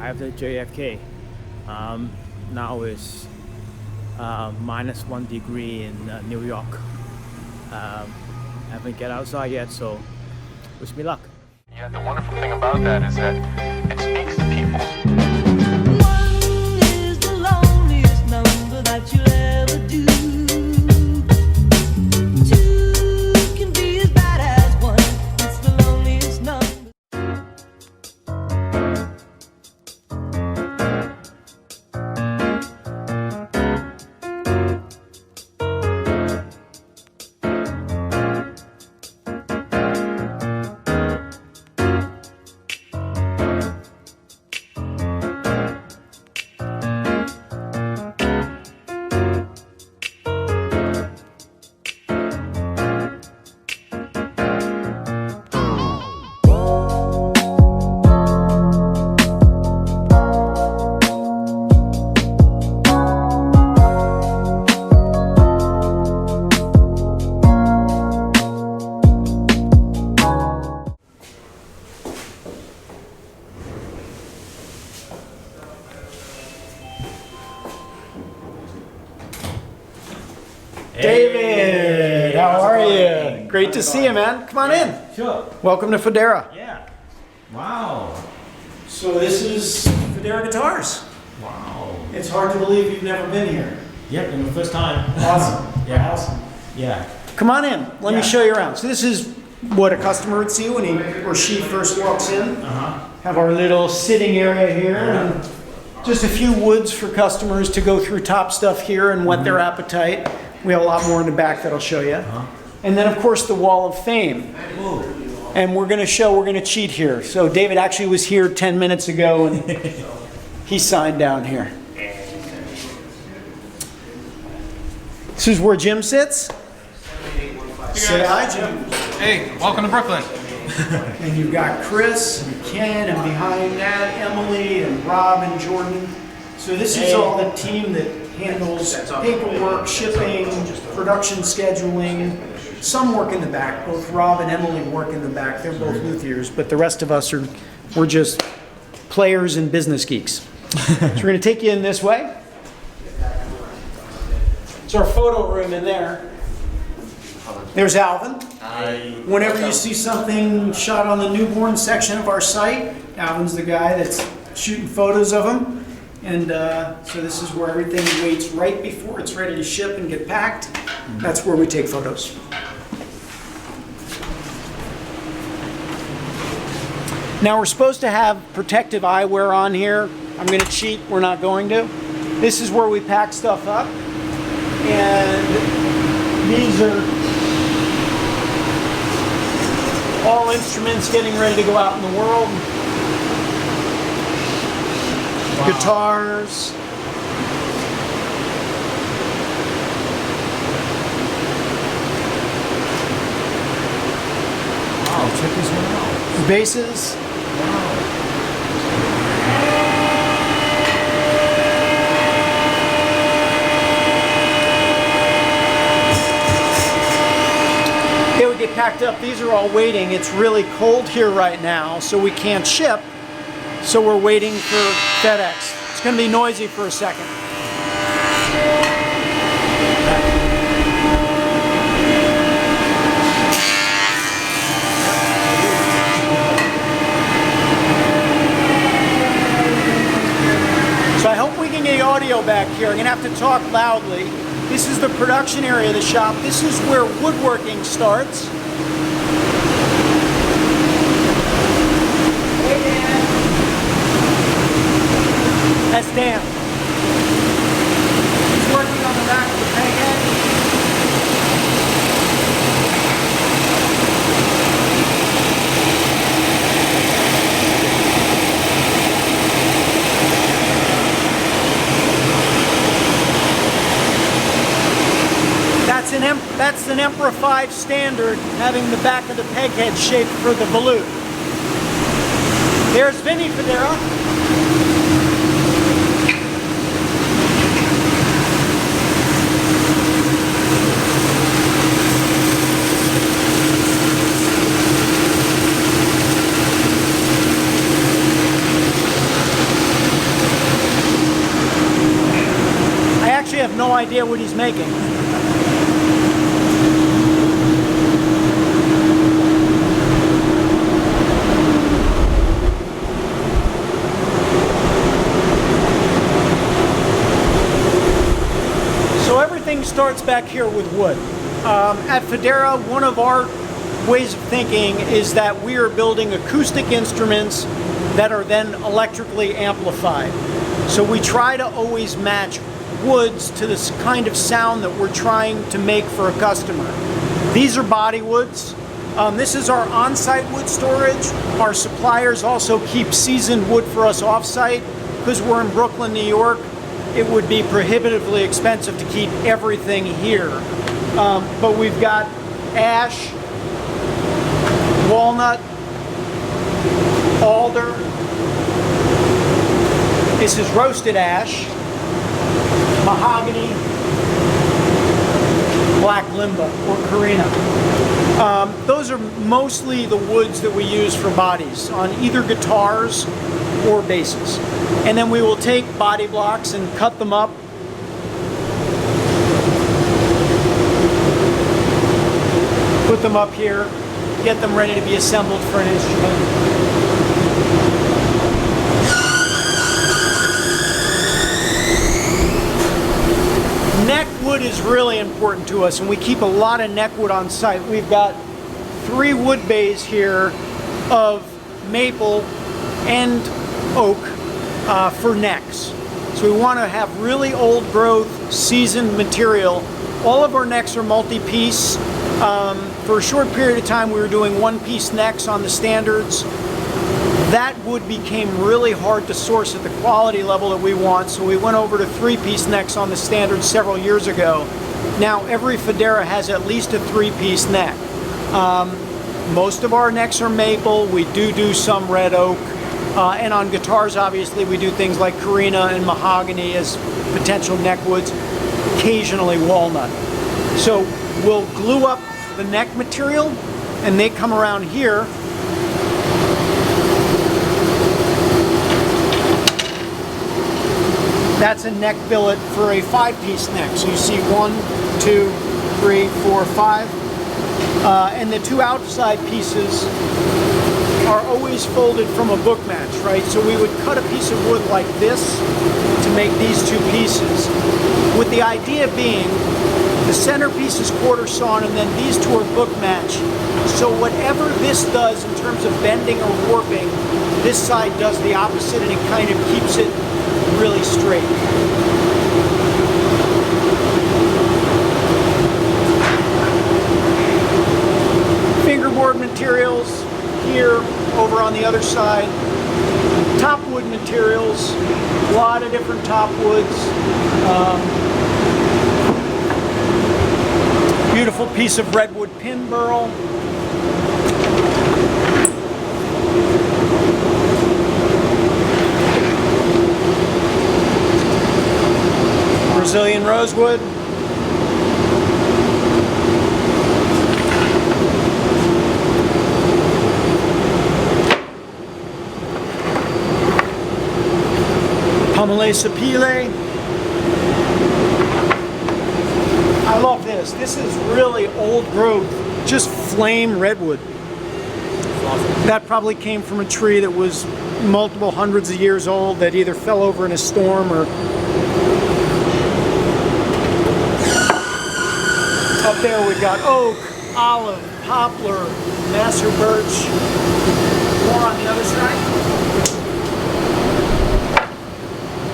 I have the JFK. Now it's -1 degree in New York. Haven't get outside yet, so wish me luck. Yeah, the wonderful thing about that is that it speaks to people. One is the loneliest number that you'll ever do. Two can be as bad as one. It's the loneliest number. David, how are you? Great to see you, man. Come on in. Sure. Welcome to Fodera. Yeah. Wow. So this is Fodera Guitars. Wow. It's hard to believe you've never been here. Yep, and the first time. Awesome. Yeah. Awesome. Yeah. Come on in. Let me Yeah. show you around. So this is what a customer would see when he or she first walks in. Have our little sitting area here. And just a few woods for customers to go through top stuff here and whet their appetite. We have a lot more in the back that I'll show you. And then of course the Wall of Fame. And we're going to cheat here. So David actually was here 10 minutes ago and he signed down here. This is where Jim sits. Say hi, Jim. Hey, welcome to Brooklyn. And you've got Chris and Ken, and behind that, Emily and Rob and Jordan. So this is all the team that handles paperwork, shipping, production scheduling. Some work in the back. Both Rob and Emily work in the back. They're both luthiers, but the rest of us we're just players and business geeks. So we're going to take you in this way. It's our photo room in there. There's Alvin. Whenever you see something shot on the newborn section of our site, Alvin's the guy that's shooting photos of them. And so this is where everything waits right before it's ready to ship and get packed. That's where we take photos. Now we're supposed to have protective eyewear on here. I'm going to cheat, we're not going to. This is where we pack stuff up. And these are all instruments getting ready to go out in the world. Wow. Guitars. Wow, check this one out. Basses. They would get packed up. These are all waiting. It's really cold here right now, so we can't ship. So we're waiting for FedEx. It's going to be noisy for a second. So I hope we can get audio back here. I'm going to have to talk loudly. This is the production area of the shop. This is where woodworking starts. Hey, Dan. That's Dan. He's working on the back of the peg head. That's an Emperor 5 standard, having the back of the peg head shaped for the volute. There's Vinny Fodera. idea what he's making. So everything starts back here with wood. At Fodera, one of our ways of thinking is that we are building acoustic instruments that are then electrically amplified. So we try to always match woods to this kind of sound that we're trying to make for a customer. These are body woods. This is our on-site wood storage. Our suppliers also keep seasoned wood for us off-site. Because we're in Brooklyn, New York, it would be prohibitively expensive to keep everything here. But we've got ash, walnut, alder. This is roasted ash, mahogany, black limba or carina. Those are mostly the woods that we use for bodies on either guitars or basses. And then we will take body blocks and cut them up. Put them up here, get them ready to be assembled for an instrument. Neck wood is really important to us, and we keep a lot of neck wood on site. We've got 3 wood bays here of maple and oak for necks. So we want to have really old growth, seasoned material. All of our necks are multi-piece. For a short period of time we were doing one-piece necks on the standards. That wood became really hard to source at the quality level that we want, so we went over to 3-piece necks on the standards several years ago. Now every Fodera has at least a 3-piece neck. Most of our necks are maple. We do some red oak. And on guitars, obviously, we do things like carina and mahogany as potential neck woods, occasionally walnut. So we'll glue up the neck material, and they come around here. That's a neck billet for a 5-piece neck. So you see 1, 2, 3, 4, 5. And the 2 outside pieces are always folded from a book match, right? So we would cut a piece of wood like this to make these 2 pieces, with the idea being the centerpiece is quarter sawn and then these 2 are book match. So whatever this does in terms of bending or warping, this side does the opposite, and it kind of keeps it really straight. Fingerboard materials here, over on the other side. Top wood materials, a lot of different top woods. Beautiful piece of redwood pin burl. Brazilian rosewood. Pomelesa pile. I love this. This is really old growth, just flame redwood. That probably came from a tree that was multiple hundreds of years old that either fell over in a storm or... Up there we've got oak, olive, poplar, master birch. More on the other side.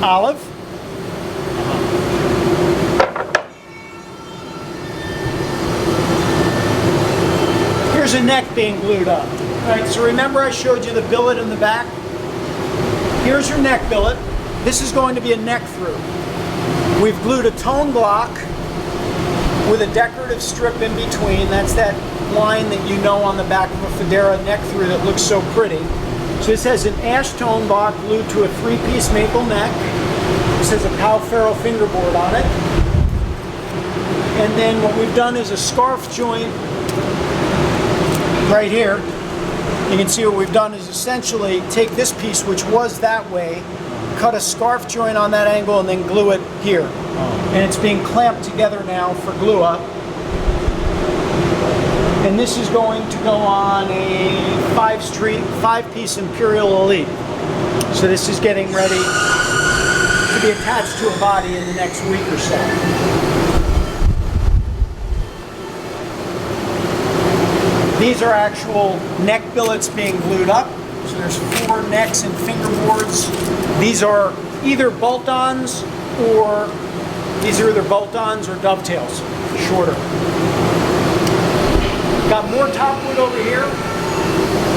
Olive. Here's a neck being glued up. Right, so remember I showed you the billet in the back? Here's your neck billet. This is going to be a neck through. We've glued a tone block with a decorative strip in between. That's that line that you know on the back of a Fodera neck through that looks so pretty. So this has an ash tone block glued to a 3-piece maple neck. This has a Pal Ferro fingerboard on it. And then what we've done is a scarf joint right here. You can see what we've done is essentially take this piece, which was that way, cut a scarf joint on that angle and then glue it here. And it's being clamped together now for glue up. And this is going to go on a 5-piece Imperial Elite. So this is getting ready to be attached to a body in the next week or so. These are actual neck billets being glued up. So there's 4 necks and fingerboards. These are either bolt-ons or dovetails, shorter. Got more top wood over here.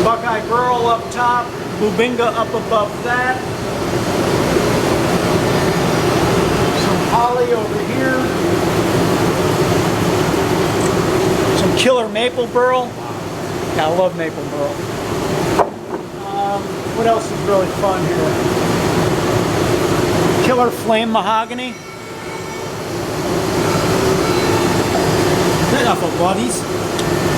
Buckeye Burl up top. Bubinga up above that. Some holly over here. Some killer maple burl. Yeah, I love maple burl. What else is really fun here? Killer flame mahogany. Is that for bodies?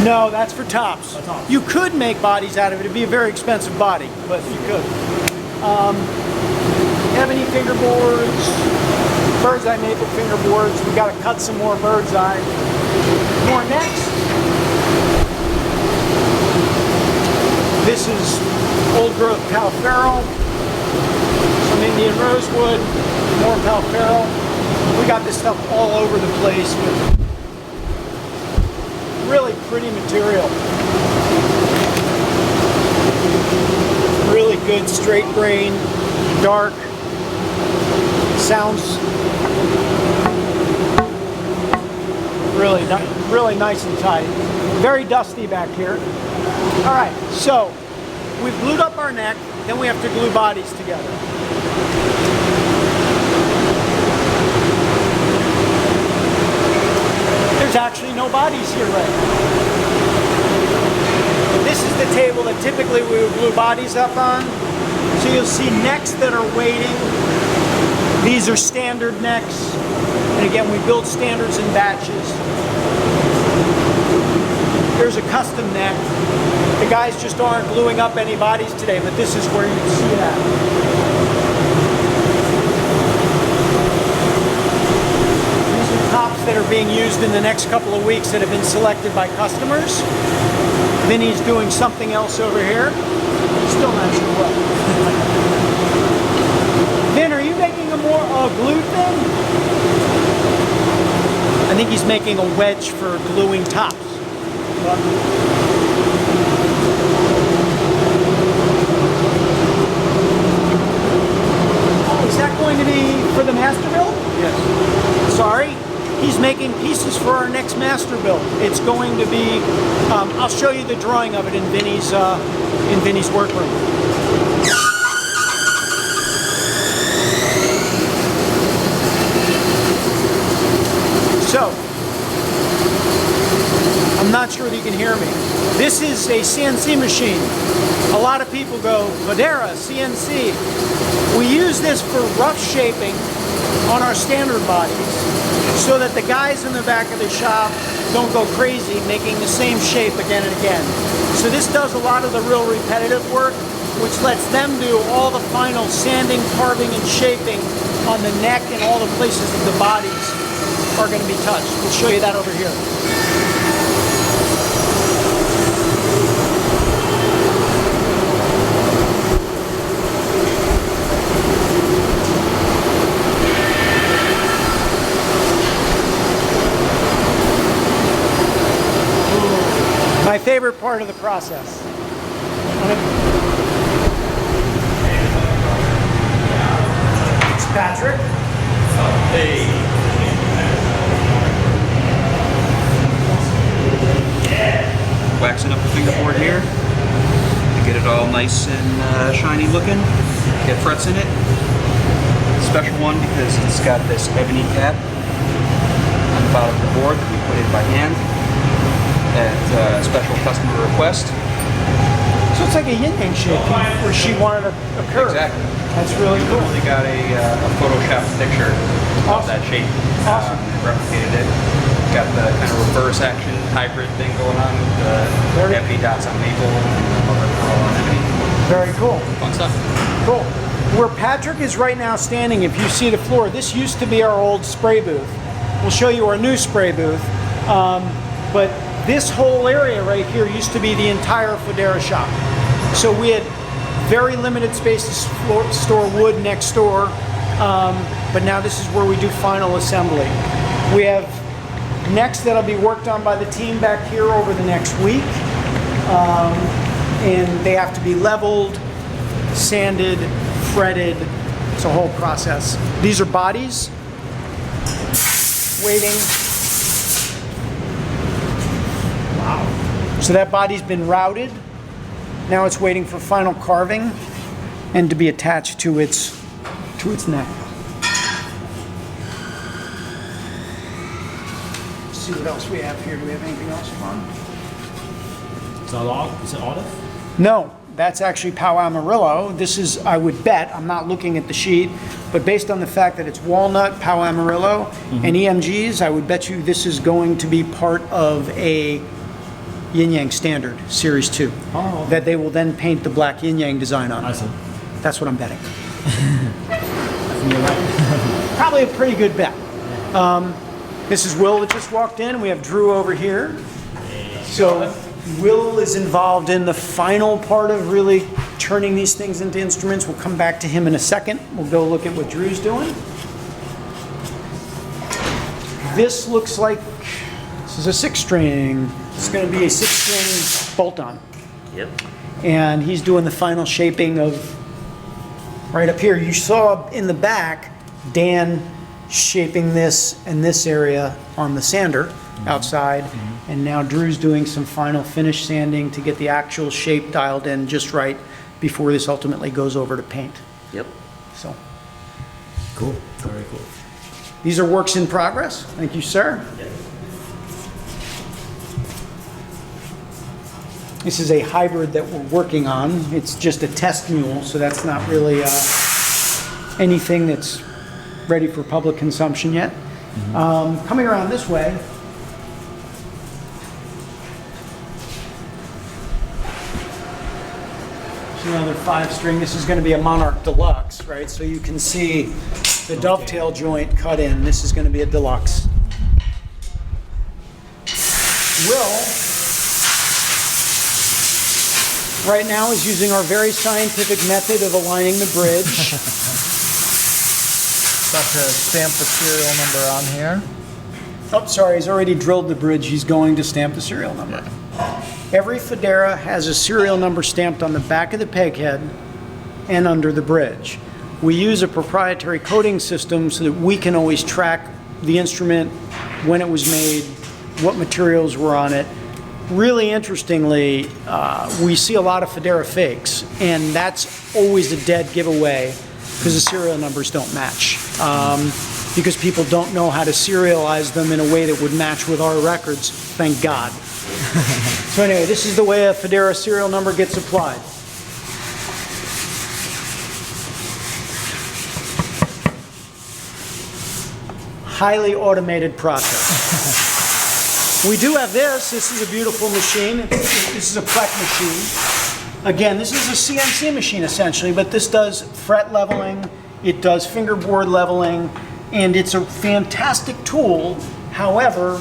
No, that's for tops. For tops. You could make bodies out of it. It'd be a very expensive body, but you could. Ebony fingerboards, bird's eye maple fingerboards. We got to cut some more bird's eye. More necks. This is old growth Palfaro. Some Indian rosewood. More Palfaro. We got this stuff all over the place with really pretty material. Really good straight grain, dark. Sounds really nice and tight. Very dusty back here. All right, so we've glued up our neck, then we have to glue bodies together. There's actually no bodies here right now. This is the table that typically we would glue bodies up on. So you'll see necks that are waiting. These are standard necks. And again, we build standards in batches. Here's a custom neck. The guys just aren't gluing up any bodies today, but this is where you can see that. Tops that are being used in the next couple of weeks that have been selected by customers. Vinny's doing something else over here. Still not sure what. Vin, are you making a more glue thing? I think he's making a wedge for gluing tops. Oh, is that going to be for the master build? Yes. Sorry. He's making pieces for our next master build. It's going to be, I'll show you the drawing of it in Vinny's workroom. So, I'm not sure that you can hear me. This is a CNC machine. A lot of people go, Fodera, CNC. We use this for rough shaping on our standard bodies, so that the guys in the back of the shop don't go crazy making the same shape again and again. So this does a lot of the real repetitive work, which lets them do all the final sanding, carving, and shaping on the neck and all the places that the bodies are going to be touched. We'll show you that over here. My favorite part of the process. It's Patrick. Hey. Waxing up the fingerboard here to get it all nice and shiny looking. Get frets in it. Special one because it's got this ebony cap on the bottom of the board that we put in by hand at special customer request. So it's like a yin-yang shape where she wanted a curve. Exactly. That's really We cool. literally got a Photoshop picture of that shape. Awesome. Replicated it. Got the kind of reverse action hybrid thing going on with the ebony dots on maple and other pearl on ebony. Very cool. Fun stuff. Cool. Where Patrick is right now standing, if you see the floor, this used to be our old spray booth. We'll show you our new spray booth. But this whole area right here used to be the entire Fodera shop. So we had very limited space to store wood next door. But now this is where we do final assembly. We have next that'll be worked on by the team back here over the next week. And they have to be leveled, sanded, fretted. It's a whole process. These are bodies waiting. Wow. So that body's been routed. Now it's waiting for final carving and to be attached to its neck. Let's see what else we have here. Do we have anything else fun? Is it olive? No, that's actually Pau Amarillo. This is, I would bet, I'm not looking at the sheet, but based on the fact that it's walnut, Pau Amarillo, and EMGs, I would bet you this is going to be part of a Yin Yang Standard Series 2. Oh, okay. That they will then paint the black Yin Yang design on. I see. That's what I'm betting. I think you're right. Probably a pretty good bet. This is Will that just walked in. We have Drew over here. So Will is involved in the final part of really turning these things into instruments. We'll come back to him in a second. We'll go look at what Drew's doing. This looks like, this is a 6-string. It's going to be a 6-string bolt-on. Yep. And he's doing the final shaping of right up here. You saw in the back Dan shaping this and this area on the sander outside, and now Drew's doing some final finish sanding to get the actual shape dialed in just right before this ultimately goes over to paint. Yep. So Cool. Very cool. these are works in progress. Thank you, sir. This is a hybrid that we're working on. It's just a test mule, so that's not really anything that's ready for public consumption yet. Coming around this way, it's another 5-string. This is going to be a Monarch Deluxe, right? So you can see the dovetail joint cut in. This is going to be a Deluxe. Will right now is using our very scientific method of aligning the bridge. Got to stamp the serial number on here. Oh, sorry, he's already drilled the bridge. He's going to stamp the serial number. Every Fodera has a serial number stamped on the back of the peg head and under the bridge. We use a proprietary coding system so that we can always track the instrument, when it was made, what materials were on it. Really interestingly, we see a lot of Fodera fakes, and that's always a dead giveaway because the serial numbers don't match. Because people don't know how to serialize them in a way that would match with our records, thank God. So anyway, this is the way a Fodera serial number gets applied. Highly automated process. We do have this. This is a beautiful machine. This is a Plek machine. Again, this is a CNC machine essentially, but this does fret leveling, it does fingerboard leveling, and it's a fantastic tool. However,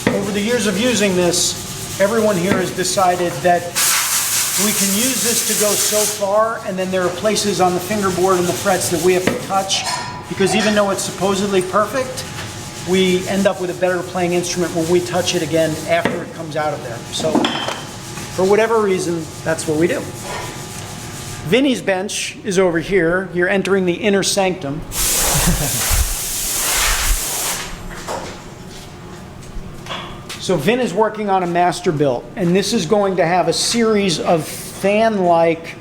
over the years of using this, everyone here has decided that we can use this to go so far, and then there are places on the fingerboard and the frets that we have to touch, because even though it's supposedly perfect, we end up with a better playing instrument when we touch it again after it comes out of there. So, for whatever reason, that's what we do. Vinny's bench is over here. You're entering the inner sanctum. So Vin is working on a master built, and this is going to have a series of fan-like,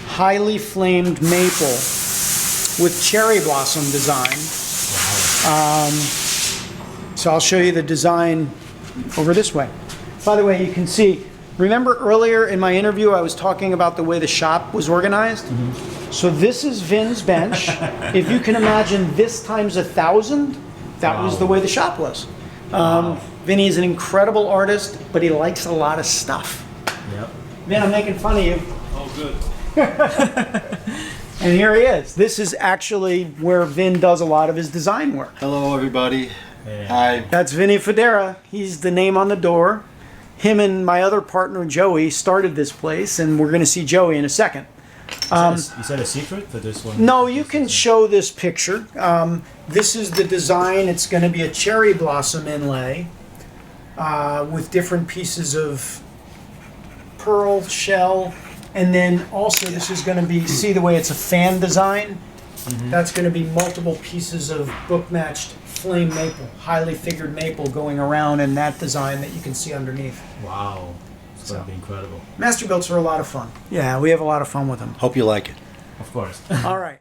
highly flamed maple with cherry blossom design. So I'll show you the design over this way. By the way, you can see, remember earlier in my interview I was talking about the way the shop was organized? So this is Vin's bench. If you can imagine this times 1,000, that was the way the shop was. Vinny is an incredible artist, but he likes a lot of stuff. Yep. Vin, I'm making fun of you. Oh, good. And here he is. This is actually where Vin does a lot of his design work. Hello, everybody. Yeah. Hi. That's Vinny Fodera. He's the name on the door. Him and my other partner, Joey, started this place, and we're going to see Joey in a second. Is that a secret for this one? No, you can show this picture. This is the design. It's going to be a cherry blossom inlay with different pieces of pearl shell. And then also this is going to be, see the way it's a fan design? That's going to be multiple pieces of book-matched flame maple, highly figured maple going around in that design that you can see underneath. Wow. It's going to be incredible. Master builds are a lot of fun. Yeah, we have a lot of fun with them. Hope you like it. Of course. All right.